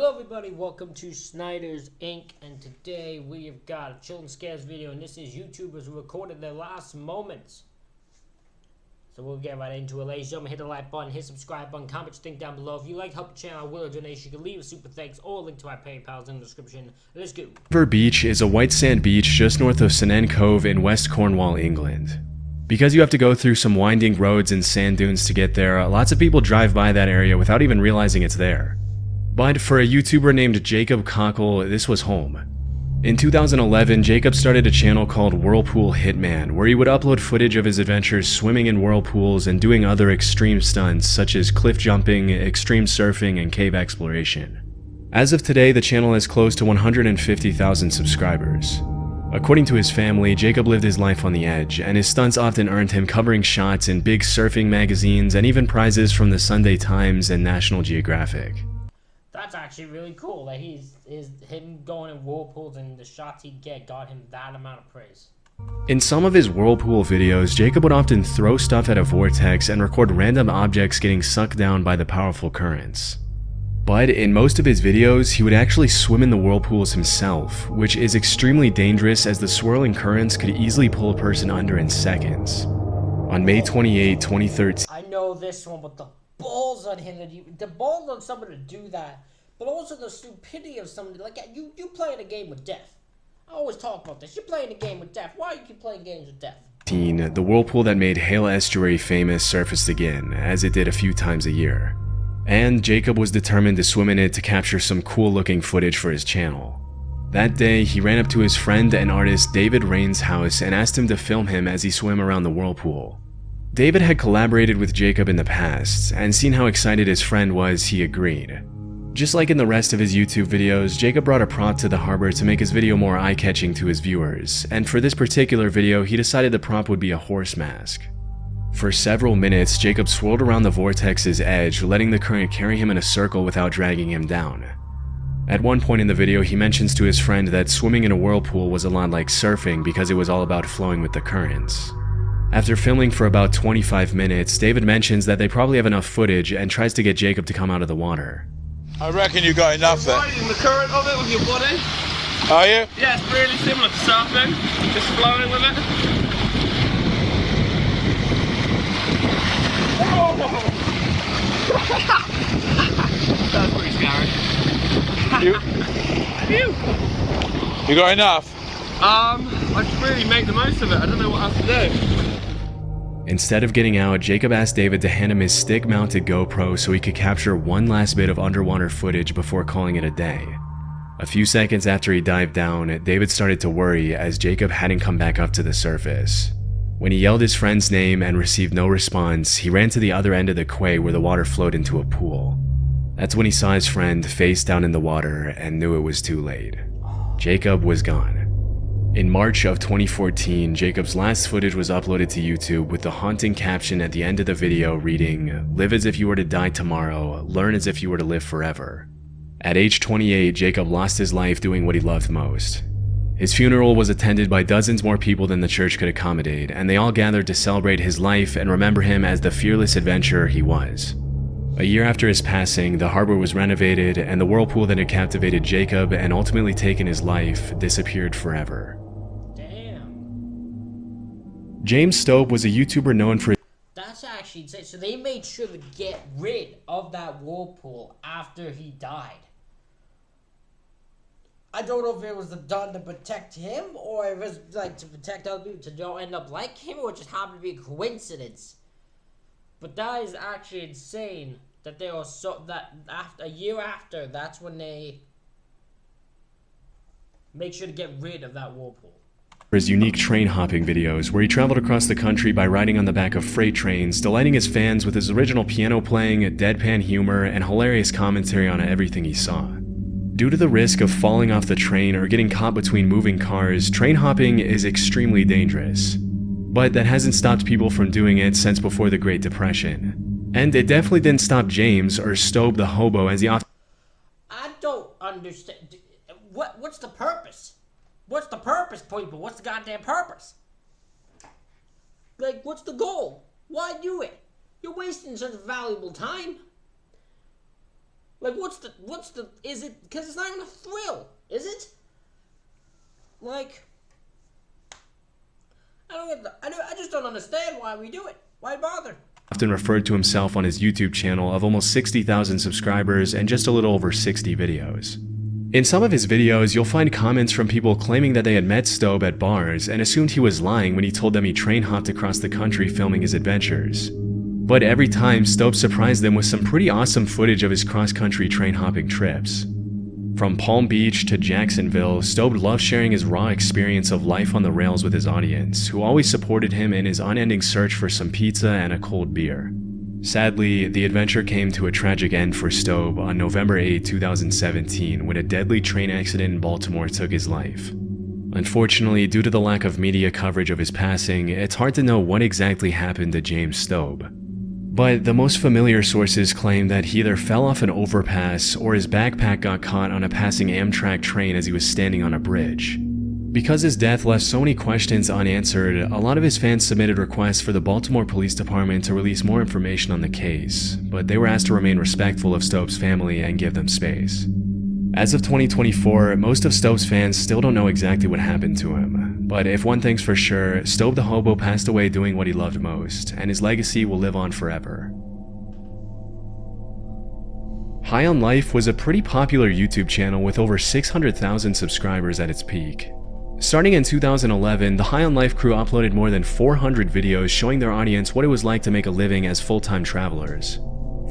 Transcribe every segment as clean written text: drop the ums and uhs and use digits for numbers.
Hello everybody, welcome to Snyder's Inc. And today we have got a Children Scares video, and this is YouTubers who recorded their last moments. So we'll get right into it, ladies and gentlemen. Hit the like button, hit subscribe button, comment what you think down below. If you like to help the channel, I will a donation. You can leave a super thanks or a link to my PayPal in the description. Let's go. River Beach is a white sand beach just north of St. Cove in West Cornwall, England. Because you have to go through some winding roads and sand dunes to get there, lots of people drive by that area without even realizing it's there. But for a YouTuber named Jacob Cockle, this was home. In 2011, Jacob started a channel called Whirlpool Hitman, where he would upload footage of his adventures swimming in whirlpools and doing other extreme stunts such as cliff jumping, extreme surfing, and cave exploration. As of today, the channel has close to 150,000 subscribers. According to his family, Jacob lived his life on the edge, and his stunts often earned him covering shots in big surfing magazines and even prizes from the Sunday Times and National Geographic. That's actually really cool that him going in whirlpools and the shots he'd get got him that amount of praise. In some of his whirlpool videos, Jacob would often throw stuff at a vortex and record random objects getting sucked down by the powerful currents. But in most of his videos, he would actually swim in the whirlpools himself, which is extremely dangerous as the swirling currents could easily pull a person under in seconds. On May 28, 2013... I know this one, but the balls on him, the balls on someone to do that, but also the stupidity of somebody, like, you playing a game with death. I always talk about this. You're playing a game with death. Why do you keep playing games with death? The whirlpool that made Hale Estuary famous surfaced again, as it did a few times a year. And Jacob was determined to swim in it to capture some cool-looking footage for his channel. That day, he ran up to his friend and artist David Rain's house and asked him to film him as he swam around the whirlpool. David had collaborated with Jacob in the past, and seeing how excited his friend was, he agreed. Just like in the rest of his YouTube videos, Jacob brought a prop to the harbor to make his video more eye-catching to his viewers, and for this particular video, he decided the prop would be a horse mask. For several minutes, Jacob swirled around the vortex's edge, letting the current carry him in a circle without dragging him down. At one point in the video, he mentions to his friend that swimming in a whirlpool was a lot like surfing because it was all about flowing with the currents. After filming for about 25 minutes, David mentions that they probably have enough footage and tries to get Jacob to come out of the water. I reckon you got enough there. Riding the current of it with your body. Are you? Yeah, it's really similar to surfing. Just flowing with it. That's pretty scary. You got enough? I should really make the most of it. I don't know what else to do. Instead of getting out, Jacob asked David to hand him his stick-mounted GoPro so he could capture one last bit of underwater footage before calling it a day. A few seconds after he dived down, David started to worry as Jacob hadn't come back up to the surface. When he yelled his friend's name and received no response, he ran to the other end of the quay where the water flowed into a pool. That's when he saw his friend face down in the water and knew it was too late. Jacob was gone. In March of 2014, Jacob's last footage was uploaded to YouTube with the haunting caption at the end of the video reading, "Live as if you were to die tomorrow, learn as if you were to live forever." At age 28, Jacob lost his life doing what he loved most. His funeral was attended by dozens more people than the church could accommodate, and they all gathered to celebrate his life and remember him as the fearless adventurer he was. A year after his passing, the harbor was renovated, and the whirlpool that had captivated Jacob and ultimately taken his life disappeared forever. James Stope was a YouTuber known for... That's actually insane. So they made sure to get rid of that whirlpool after he died. I don't know if it was done to protect him, or if it was like to protect other people to don't end up like him, or it just happened to be a coincidence. But that is actually insane that they were a year after, that's when they make sure to get rid of that whirlpool. His unique train hopping videos, where he traveled across the country by riding on the back of freight trains, delighting his fans with his original piano playing, deadpan humor, and hilarious commentary on everything he saw. Due to the risk of falling off the train or getting caught between moving cars, train hopping is extremely dangerous. But that hasn't stopped people from doing it since before the Great Depression. And it definitely didn't stop James, or Stobe the hobo, as he often... I don't understand. What's the purpose? What's the purpose, people? What's the goddamn purpose? Like, what's the goal? Why do it? You're wasting such valuable time. Like, is it, because it's not even a thrill, is it? Like, I just don't understand why we do it. Why bother? Often referred to himself on his YouTube channel of almost 60,000 subscribers and just a little over 60 videos. In some of his videos, you'll find comments from people claiming that they had met Stobe at bars and assumed he was lying when he told them he train hopped across the country filming his adventures. But every time, Stobe surprised them with some pretty awesome footage of his cross-country train hopping trips. From Palm Beach to Jacksonville, Stobe loved sharing his raw experience of life on the rails with his audience, who always supported him in his unending search for some pizza and a cold beer. Sadly, the adventure came to a tragic end for Stobe on November 8, 2017, when a deadly train accident in Baltimore took his life. Unfortunately, due to the lack of media coverage of his passing, it's hard to know what exactly happened to James Stobe. But the most familiar sources claim that he either fell off an overpass or his backpack got caught on a passing Amtrak train as he was standing on a bridge. Because his death left so many questions unanswered, a lot of his fans submitted requests for the Baltimore Police Department to release more information on the case, but they were asked to remain respectful of Stobe's family and give them space. As of 2024, most of Stobe's fans still don't know exactly what happened to him, but if one thing's for sure, Stobe the Hobo passed away doing what he loved most, and his legacy will live on forever. High on Life was a pretty popular YouTube channel with over 600,000 subscribers at its peak. Starting in 2011, the High on Life crew uploaded more than 400 videos showing their audience what it was like to make a living as full-time travelers.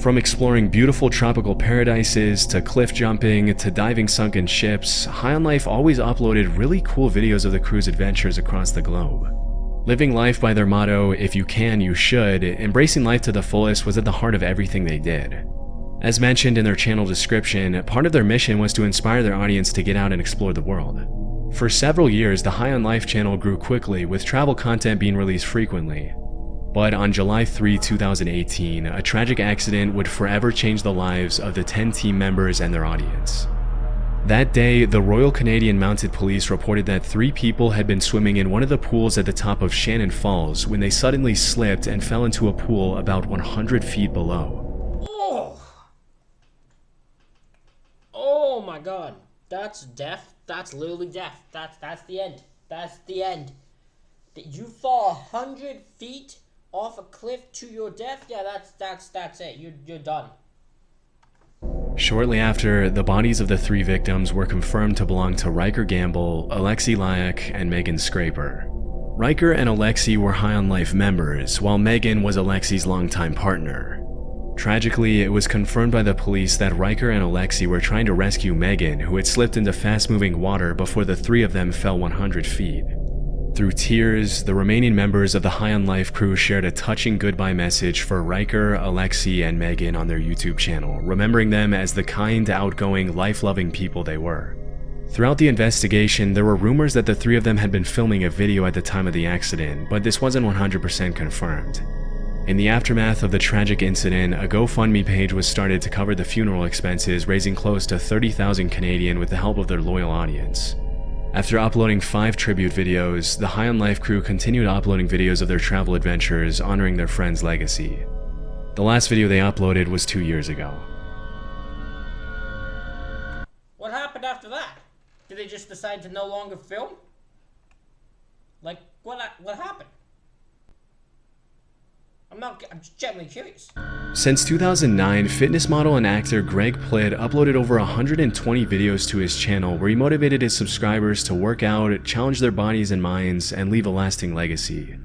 From exploring beautiful tropical paradises, to cliff jumping, to diving sunken ships, High on Life always uploaded really cool videos of the crew's adventures across the globe. Living life by their motto, "If you can, you should," embracing life to the fullest was at the heart of everything they did. As mentioned in their channel description, part of their mission was to inspire their audience to get out and explore the world. For several years, the High on Life channel grew quickly, with travel content being released frequently. But on July 3, 2018, a tragic accident would forever change the lives of the 10 team members and their audience. That day, the Royal Canadian Mounted Police reported that 3 people had been swimming in one of the pools at the top of Shannon Falls when they suddenly slipped and fell into a pool about 100 feet below. Oh my god. That's death. That's literally death. That's the end. That's the end. That you fall 100 feet off a cliff to your death? Yeah, that's it. You're done. Shortly after, the bodies of the 3 victims were confirmed to belong to Riker Gamble, Alexi Lyak, and Megan Scraper. Riker and Alexi were High on Life members, while Megan was Alexi's longtime partner. Tragically, it was confirmed by the police that Riker and Alexi were trying to rescue Megan, who had slipped into fast-moving water before the 3 of them fell 100 feet. Through tears, the remaining members of the High on Life crew shared a touching goodbye message for Riker, Alexi, and Megan on their YouTube channel, remembering them as the kind, outgoing, life-loving people they were. Throughout the investigation, there were rumors that the 3 of them had been filming a video at the time of the accident, but this wasn't 100% confirmed. In the aftermath of the tragic incident, a GoFundMe page was started to cover the funeral expenses, raising close to 30,000 Canadian with the help of their loyal audience. After uploading 5 tribute videos, the High on Life crew continued uploading videos of their travel adventures, honoring their friend's legacy. The last video they uploaded was 2 years ago. What happened after that? Did they just decide to no longer film? Like, what happened? I'm just genuinely curious. Since 2009, fitness model and actor Greg Plitt uploaded over 120 videos to his channel where he motivated his subscribers to work out, challenge their bodies and minds, and leave a lasting legacy.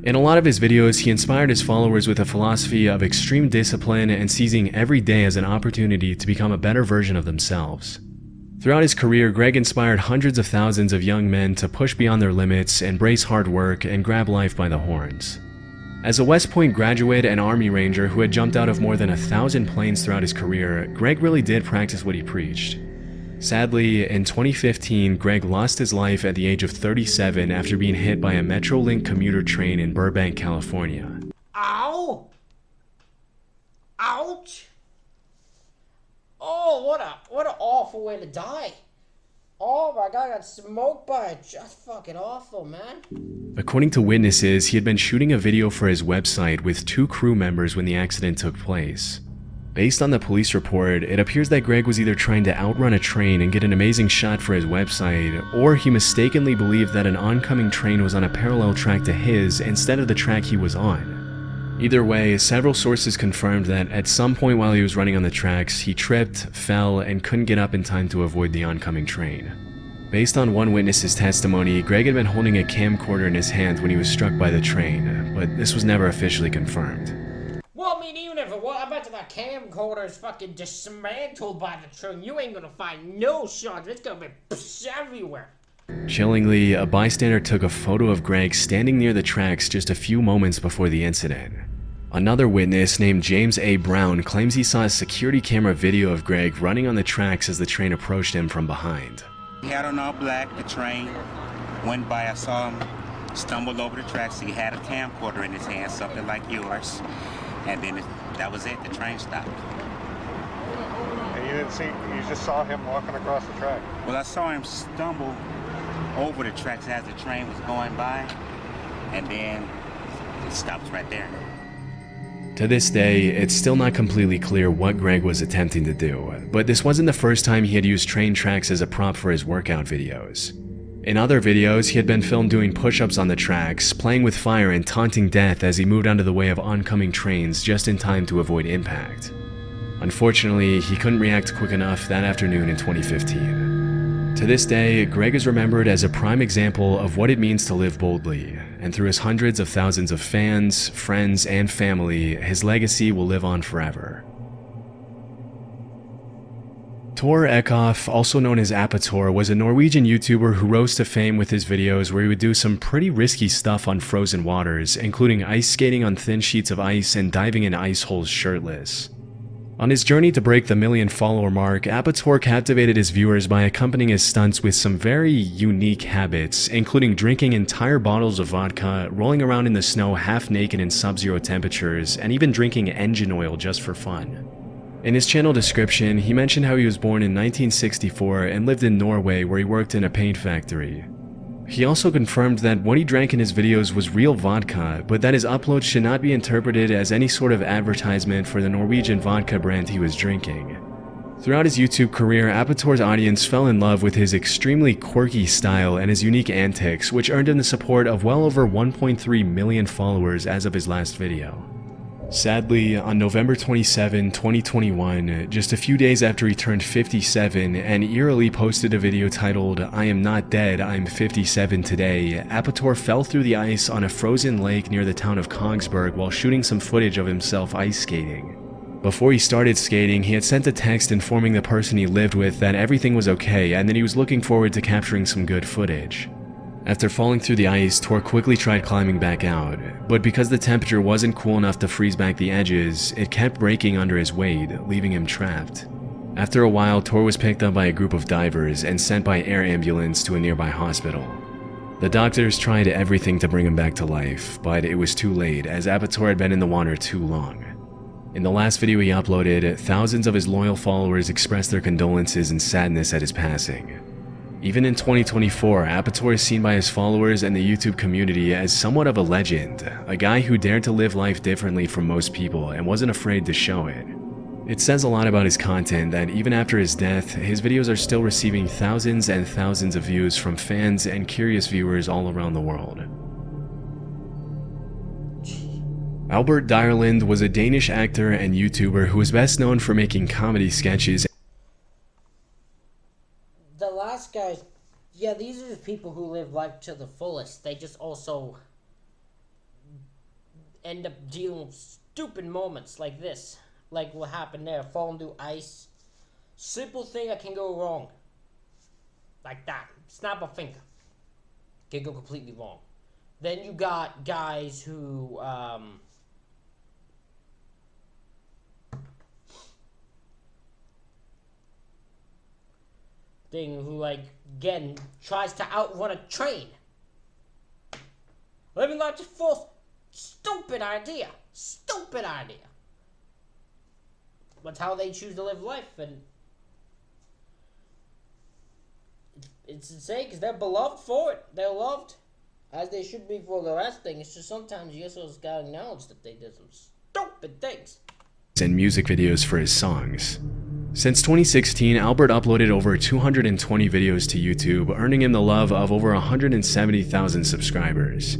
In a lot of his videos, he inspired his followers with a philosophy of extreme discipline and seizing every day as an opportunity to become a better version of themselves. Throughout his career, Greg inspired hundreds of thousands of young men to push beyond their limits, embrace hard work, and grab life by the horns. As a West Point graduate and Army Ranger who had jumped out of more than 1,000 planes throughout his career, Greg really did practice what he preached. Sadly, in 2015, Greg lost his life at the age of 37 after being hit by a Metrolink commuter train in Burbank, California. Ow! Ouch! Oh, what an awful way to die. Oh my god, I got smoked by it. Just fucking awful, man. According to witnesses, he had been shooting a video for his website with 2 crew members when the accident took place. Based on the police report, it appears that Greg was either trying to outrun a train and get an amazing shot for his website, or he mistakenly believed that an oncoming train was on a parallel track to his instead of the track he was on. Either way, several sources confirmed that at some point while he was running on the tracks, he tripped, fell, and couldn't get up in time to avoid the oncoming train. Based on one witness's testimony, Greg had been holding a camcorder in his hand when he was struck by the train, but this was never officially confirmed. Well, I mean, even if it was, I bet that camcorder is fucking dismantled by the train. You ain't gonna find no shots. It's gonna be everywhere. Chillingly, a bystander took a photo of Greg standing near the tracks just a few moments before the incident. Another witness named James A. Brown claims he saw a security camera video of Greg running on the tracks as the train approached him from behind. He had on all black, the train went by, I saw him stumbled over the tracks. He had a camcorder in his hand, something like yours. And then that was it, the train stopped. And you didn't see, you just saw him walking across the track? Well, I saw him stumble over the tracks as the train was going by, and then it stopped right there. To this day, it's still not completely clear what Greg was attempting to do, but this wasn't the first time he had used train tracks as a prop for his workout videos. In other videos, he had been filmed doing push-ups on the tracks, playing with fire and taunting death as he moved out of the way of oncoming trains just in time to avoid impact. Unfortunately, he couldn't react quick enough that afternoon in 2015. To this day, Greg is remembered as a prime example of what it means to live boldly, and through his hundreds of thousands of fans, friends, and family, his legacy will live on forever. Tor Eckhoff, also known as Apator, was a Norwegian YouTuber who rose to fame with his videos where he would do some pretty risky stuff on frozen waters, including ice skating on thin sheets of ice and diving in ice holes shirtless. On his journey to break the 1 million follower mark, Apator captivated his viewers by accompanying his stunts with some very unique habits, including drinking entire bottles of vodka, rolling around in the snow half naked in sub-zero temperatures, and even drinking engine oil just for fun. In his channel description, he mentioned how he was born in 1964 and lived in Norway where he worked in a paint factory. He also confirmed that what he drank in his videos was real vodka, but that his uploads should not be interpreted as any sort of advertisement for the Norwegian vodka brand he was drinking. Throughout his YouTube career, Apator's audience fell in love with his extremely quirky style and his unique antics, which earned him the support of well over 1.3 million followers as of his last video. Sadly, on November 27, 2021, just a few days after he turned 57 and eerily posted a video titled, "I am not dead, I'm 57 today," Apator fell through the ice on a frozen lake near the town of Kongsberg while shooting some footage of himself ice skating. Before he started skating, he had sent a text informing the person he lived with that everything was okay and that he was looking forward to capturing some good footage. After falling through the ice, Tor quickly tried climbing back out, but because the temperature wasn't cool enough to freeze back the edges, it kept breaking under his weight, leaving him trapped. After a while, Tor was picked up by a group of divers and sent by air ambulance to a nearby hospital. The doctors tried everything to bring him back to life, but it was too late as Apator had been in the water too long. In the last video he uploaded, thousands of his loyal followers expressed their condolences and sadness at his passing. Even in 2024, Apator is seen by his followers and the YouTube community as somewhat of a legend, a guy who dared to live life differently from most people and wasn't afraid to show it. It says a lot about his content that even after his death, his videos are still receiving thousands and thousands of views from fans and curious viewers all around the world. Albert Dyrland was a Danish actor and YouTuber who was best known for making comedy sketches. The last guys, yeah, these are the people who live life to the fullest. They just also end up dealing with stupid moments like this. Like what happened there, falling through ice. Simple thing that can go wrong. Like that. Snap a finger. Can go completely wrong. Then you got guys who, who like, again, tries to outrun a train. Living life to full. Stupid idea. Stupid idea. That's how they choose to live life, and it's insane because they're beloved for it. They're loved, as they should be for the rest thing. It's just sometimes you just gotta acknowledge that they did some stupid things. and music videos for his songs. Since 2016, Albert uploaded over 220 videos to YouTube, earning him the love of over 170,000 subscribers.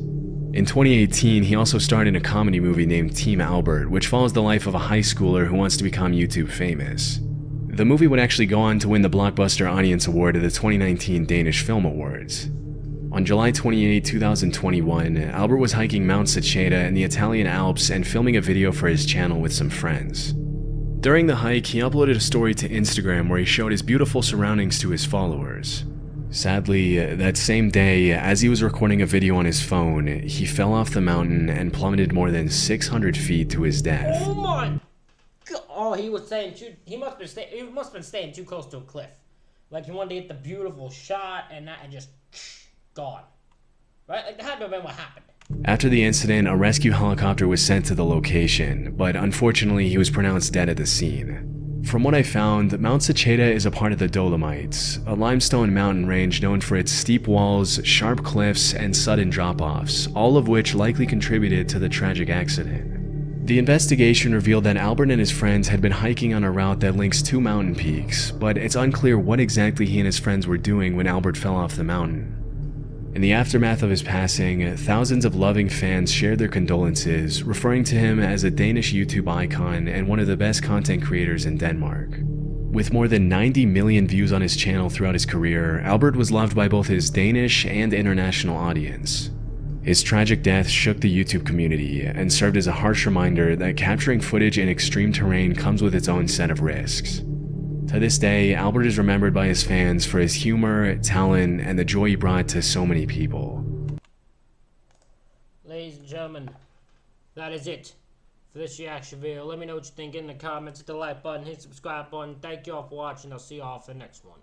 In 2018, he also starred in a comedy movie named Team Albert, which follows the life of a high schooler who wants to become YouTube famous. The movie would actually go on to win the Blockbuster Audience Award at the 2019 Danish Film Awards. On July 28, 2021, Albert was hiking Mount Seceda in the Italian Alps and filming a video for his channel with some friends. During the hike, he uploaded a story to Instagram where he showed his beautiful surroundings to his followers. Sadly, that same day, as he was recording a video on his phone, he fell off the mountain and plummeted more than 600 feet to his death. Oh my God. Oh, he was saying he must have been staying too close to a cliff. Like he wanted to get the beautiful shot and that had just gone. Right? Like that had to have been what happened. After the incident, a rescue helicopter was sent to the location, but unfortunately he was pronounced dead at the scene. From what I found, Mount Seceda is a part of the Dolomites, a limestone mountain range known for its steep walls, sharp cliffs, and sudden drop-offs, all of which likely contributed to the tragic accident. The investigation revealed that Albert and his friends had been hiking on a route that links two mountain peaks, but it's unclear what exactly he and his friends were doing when Albert fell off the mountain. In the aftermath of his passing, thousands of loving fans shared their condolences, referring to him as a Danish YouTube icon and one of the best content creators in Denmark. With more than 90 million views on his channel throughout his career, Albert was loved by both his Danish and international audience. His tragic death shook the YouTube community and served as a harsh reminder that capturing footage in extreme terrain comes with its own set of risks. To this day, Albert is remembered by his fans for his humor, talent, and the joy he brought to so many people. Ladies and gentlemen, that is it for this reaction video. Let me know what you think in the comments. Hit the like button, hit the subscribe button. Thank you all for watching. I'll see you all for the next one.